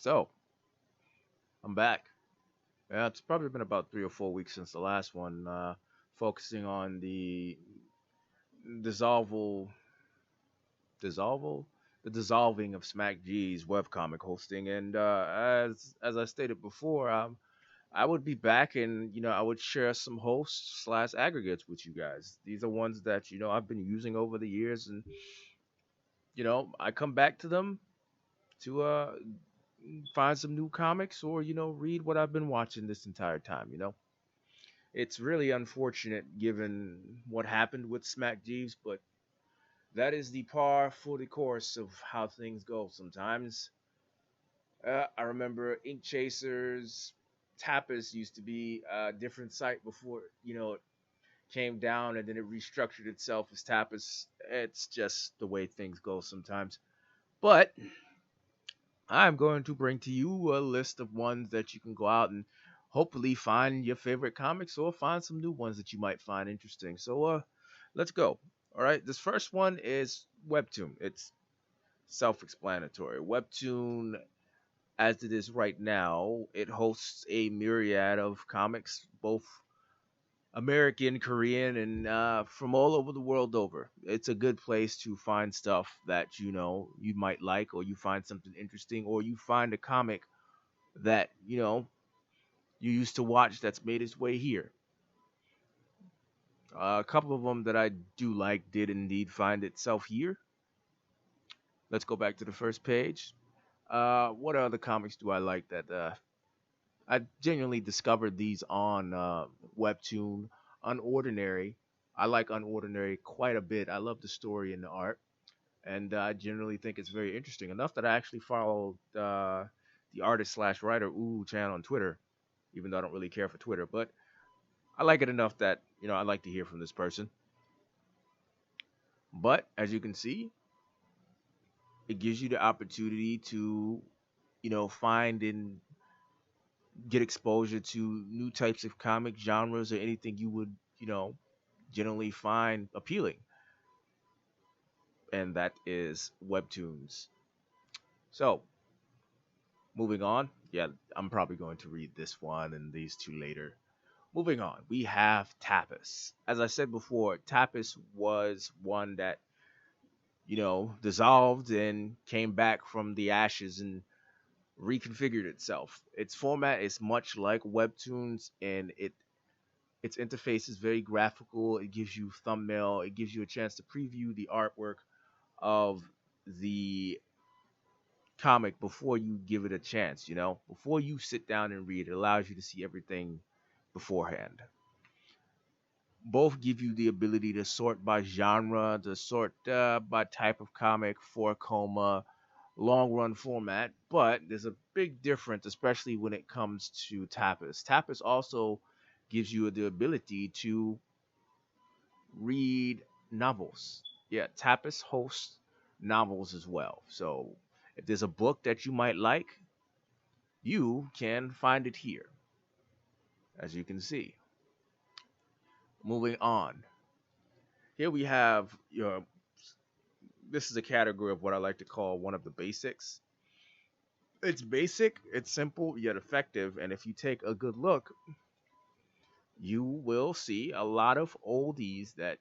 So, I'm back. Yeah, it's probably been about 3 or 4 weeks since the last one, focusing on the dissolval, dissolval, the dissolving of Smack G's webcomic hosting. And as I stated before, I would be back, and I would share some hosts slash aggregates with you guys. These are ones that I've been using over the years, and I come back to them to find some new comics or read what I've been watching this entire time. It's really unfortunate given what happened with Smack Jeeves, but that is the par for the course of how things go sometimes. I remember Ink Chasers, Tapas used to be a different site before it came down, and then it restructured itself as Tapas. It's just the way things go sometimes. But I'm going to bring to you a list of ones that you can go out and hopefully find your favorite comics or find some new ones that you might find interesting. So let's go. All right, this first one is Webtoon. It's self-explanatory. Webtoon, as it is right now, it hosts a myriad of comics, both American, Korean, and from all over the world over. It's a good place to find stuff that you might like, or you find something interesting, or you find a comic that you used to watch that's made its way here. A couple of them that I do like did indeed find itself here. Let's go back to the first page. What other comics do I like that I genuinely discovered these on Webtoon? Unordinary. I like Unordinary quite a bit. I love the story and the art, and I generally think it's very interesting enough that I actually follow the artist slash writer Ooh channel on Twitter, even though I don't really care for Twitter, but I like it enough that I like to hear from this person. But as you can see, it gives you the opportunity to find and get exposure to new types of comic genres or anything you would generally find appealing, and that is webtoons. So moving on, yeah, I'm probably going to read this one and these two later. Moving on, we have Tapas. As I said before, Tapas was one that dissolved and came back from the ashes and reconfigured itself. Its format is much like webtoons, and its interface is very graphical. It gives you thumbnail. It gives you a chance to preview the artwork of the comic before you give it a chance. Before you sit down and read, it allows you to see everything beforehand. Both give you the ability to sort by genre, to sort by type of comic, for coma, long run format, but there's a big difference, especially when it comes to Tapas. Tapas also gives you the ability to read novels. Yeah, Tapas hosts novels as well. So if there's a book that you might like, you can find it here, as you can see. Moving on. Here we have your this is a category of what I like to call one of the basics. It's basic, it's simple, yet effective, and if you take a good look, you will see a lot of oldies that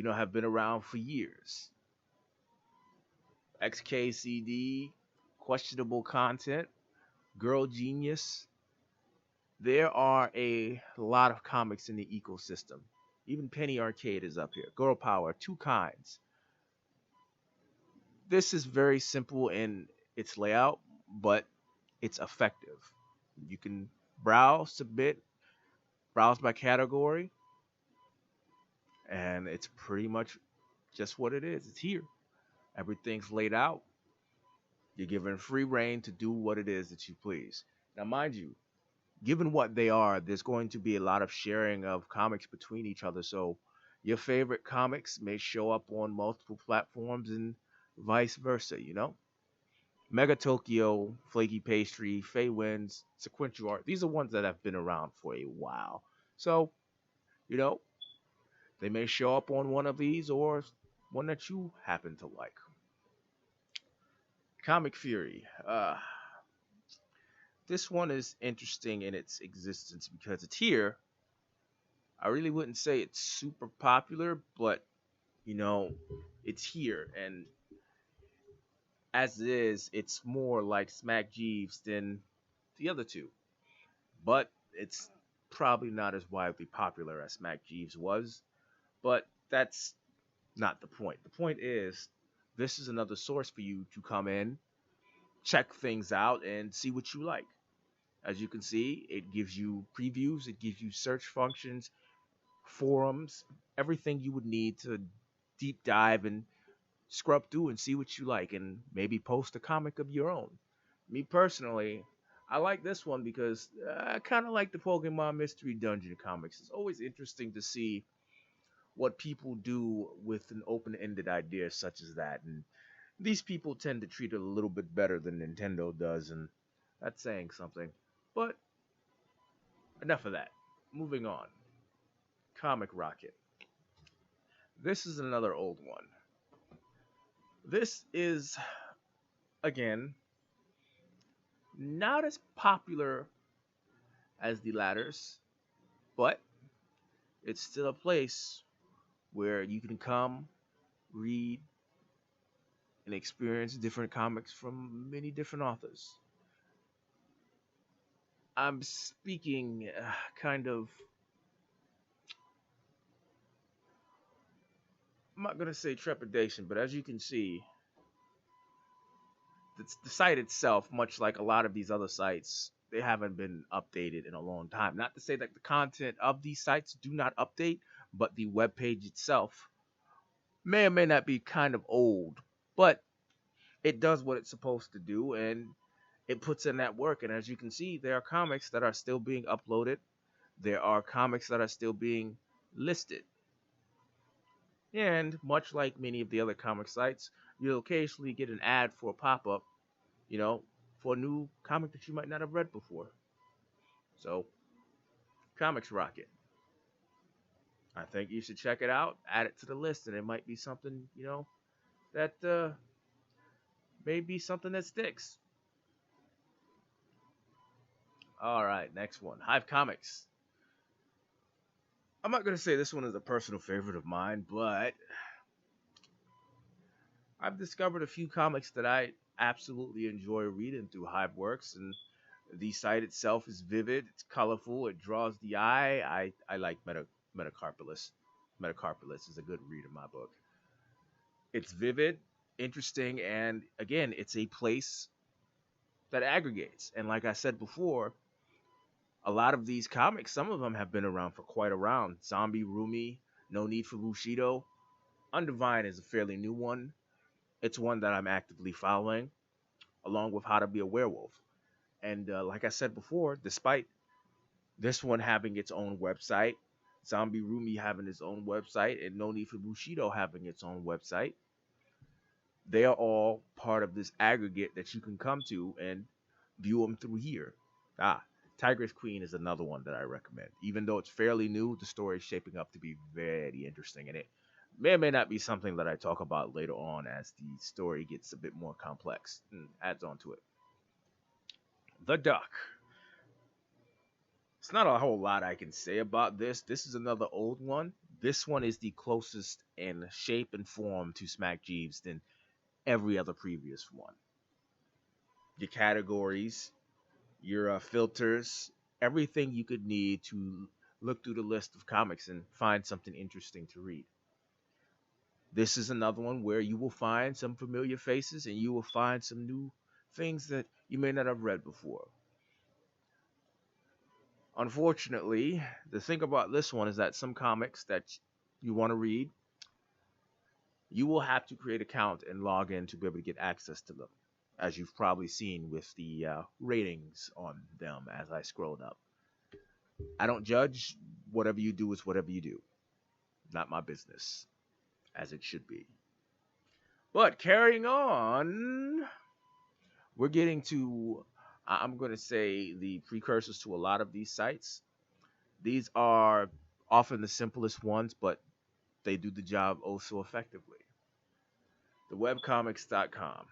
have been around for years. XKCD, questionable content, Girl Genius. There are a lot of comics in the ecosystem. Even Penny Arcade is up here. Girl Power, two kinds. This is very simple in its layout, but it's effective. You can browse, submit, browse by category, and it's pretty much just what it is. It's here. Everything's laid out. You're given free reign to do what it is that you please. Now, mind you, given what they are, there's going to be a lot of sharing of comics between each other. So your favorite comics may show up on multiple platforms and vice versa. Mega Tokyo, Flaky Pastry, Fey Winds, Sequential Art. These are ones that have been around for a while. So, you know, they may show up on one of these or one that you happen to like. Comic Fury. This one is interesting in its existence because it's here. I really wouldn't say it's super popular, but you know, it's here. And as it is, it's more like Smack Jeeves than the other two. But it's probably not as widely popular as Smack Jeeves was. But that's not the point. The point is, this is another source for you to come in, check things out, and see what you like. As you can see, it gives you previews, it gives you search functions, forums, everything you would need to deep dive and scrub through and see what you like and maybe post a comic of your own. Me personally, I like this one because I kind of like the Pokemon Mystery Dungeon comics. It's always interesting to see what people do with an open-ended idea such as that. And these people tend to treat it a little bit better than Nintendo does, and that's saying something. But enough of that. Moving on. Comic Rocket. This is another old one. This is, again, not as popular as the ladders, but it's still a place where you can come, read, and experience different comics from many different authors. I'm speaking kind of, I'm not going to say trepidation, but as you can see, the site itself, much like a lot of these other sites, they haven't been updated in a long time. Not to say that the content of these sites do not update, but the web page itself may or may not be kind of old, but it does what it's supposed to do and it puts in that work. And as you can see, there are comics that are still being uploaded, there are comics that are still being listed. And much like many of the other comic sites, you'll occasionally get an ad for a pop up, you know, for a new comic that you might not have read before. So, Comics Rocket. I think you should check it out, add it to the list, and it might be something, that may be something that sticks. All right, next one Hive Comics. I'm not going to say this one is a personal favorite of mine, but I've discovered a few comics that I absolutely enjoy reading through Hive Works, and the site itself is vivid, it's colorful, it draws the eye. I like Metacarpalus. Metacarpalus is a good read in my book. It's vivid, interesting, and again, it's a place that aggregates. And like I said before, a lot of these comics, some of them have been around for quite a round. Zombie Rumi, No Need for Bushido. Undivine is a fairly new one. It's one that I'm actively following, along with How to Be a Werewolf. And like I said before, despite this one having its own website, Zombie Rumi having its own website, and No Need for Bushido having its own website, they are all part of this aggregate that you can come to and view them through here. Ah, Tigress Queen is another one that I recommend. Even though it's fairly new, the story is shaping up to be very interesting, and it may or may not be something that I talk about later on as the story gets a bit more complex and adds on to it. The Duck. It's not a whole lot I can say about this. This is another old one. This one is the closest in shape and form to Smack Jeeves than every other previous one. Your categories, your filters, everything you could need to look through the list of comics and find something interesting to read. This is another one where you will find some familiar faces and you will find some new things that you may not have read before. Unfortunately, the thing about this one is that some comics that you want to read, you will have to create an account and log in to be able to get access to them, as you've probably seen with the ratings on them as I scrolled up. I don't judge. Whatever you do is whatever you do. Not my business, as it should be. But carrying on, we're getting to, I'm going to say, the precursors to a lot of these sites. These are often the simplest ones, but they do the job oh so effectively. The webcomics.com.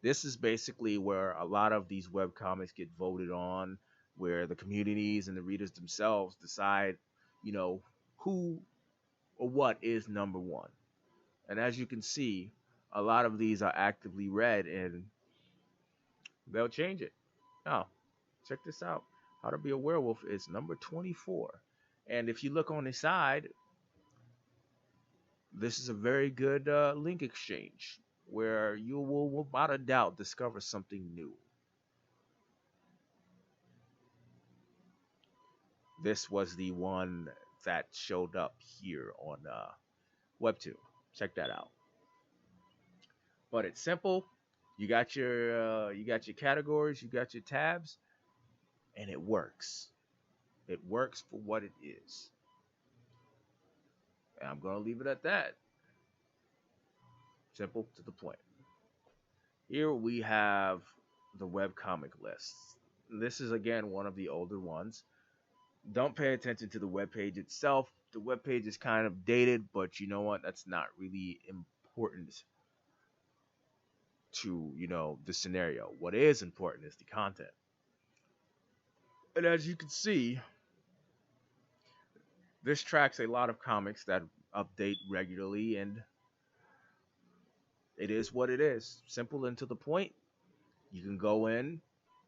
This is basically where a lot of these web comics get voted on, where the communities and the readers themselves decide, you know, who or what is number one. And as you can see, a lot of these are actively read, and they'll change it. Now, check this out. How to Be a Werewolf is number 24. And if you look on the side, this is a very good link exchange where you will, without a doubt, discover something new. This was the one that showed up here on Webtoon. Check that out. But it's simple. You got your categories, you got your tabs, and it works. It works for what it is. And I'm gonna leave it at that. Simple to the point. Here we have the webcomic list. This is again one of the older ones. Don't pay attention to the web page itself. The web page is kind of dated, but you know what? That's not really important to, the scenario. What is important is the content. And as you can see, this tracks a lot of comics that update regularly, and it is what it is. Simple and to the point. You can go in,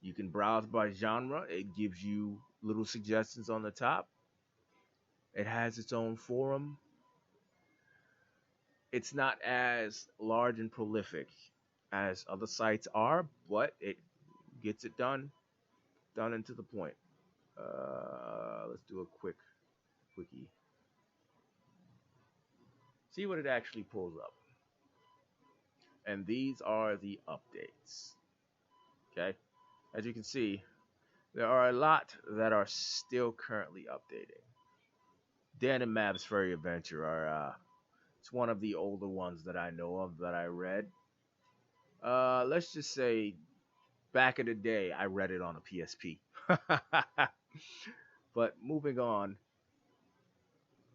you can browse by genre. It gives you little suggestions on the top. It has its own forum. It's not as large and prolific as other sites are, but it gets it done and to the point. Let's do a quickie. See what it actually pulls up. And these are the updates. Okay, as you can see, there are a lot that are still currently updating. Dan and Mav's Furry Adventure are it's one of the older ones that I know of that I read. Let's just say back in the day I read it on a PSP. But moving on,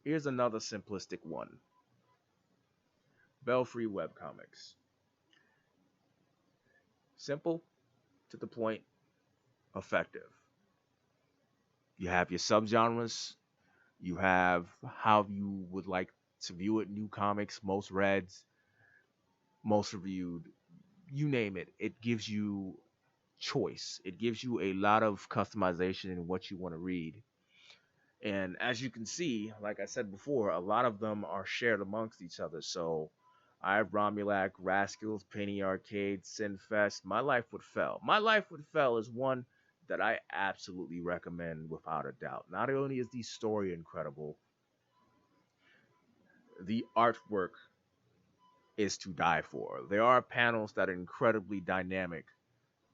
here's another simplistic one. Belfry Webcomics. Simple, to the point, effective. You have your subgenres, you have how you would like to view it, new comics, most reads, most reviewed, you name it. It gives you choice. It gives you a lot of customization in what you want to read. And as you can see, like I said before, a lot of them are shared amongst each other. So I have Romulac, Rascals, Penny Arcade, Sinfest, My Life Would Fell. My Life Would Fell is one that I absolutely recommend without a doubt. Not only is the story incredible, the artwork is to die for. There are panels that are incredibly dynamic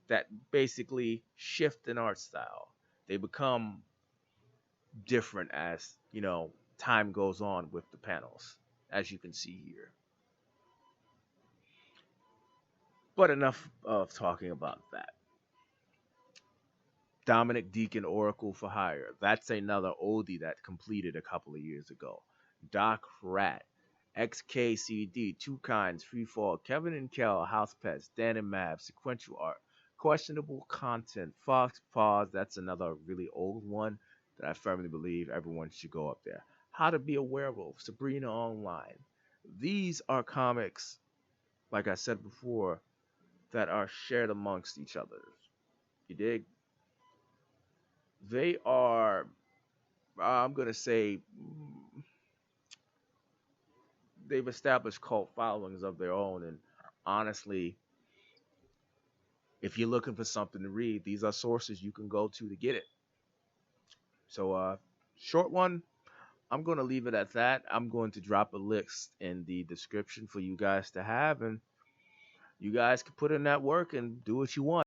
that basically shift in art style. They become different as, time goes on with the panels, as you can see here. But enough of talking about that. Dominic Deacon Oracle for Hire. That's another oldie that completed a couple of years ago. Doc Rat, XKCD, Two Kinds, Freefall, Kevin and Kel, House Pets, Dan and Mav, Sequential Art, Questionable Content, Fox Paws. That's another really old one that I firmly believe everyone should go up there. How to Be a Werewolf, Sabrina Online. These are comics, like I said before, that are shared amongst each other. You dig? They are, I'm going to say, they've established cult followings of their own. And honestly, if you're looking for something to read, these are sources you can go to get it. So, short one, I'm going to leave it at that. I'm going to drop a list in the description for you guys to have, and you guys can put in that work and do what you want.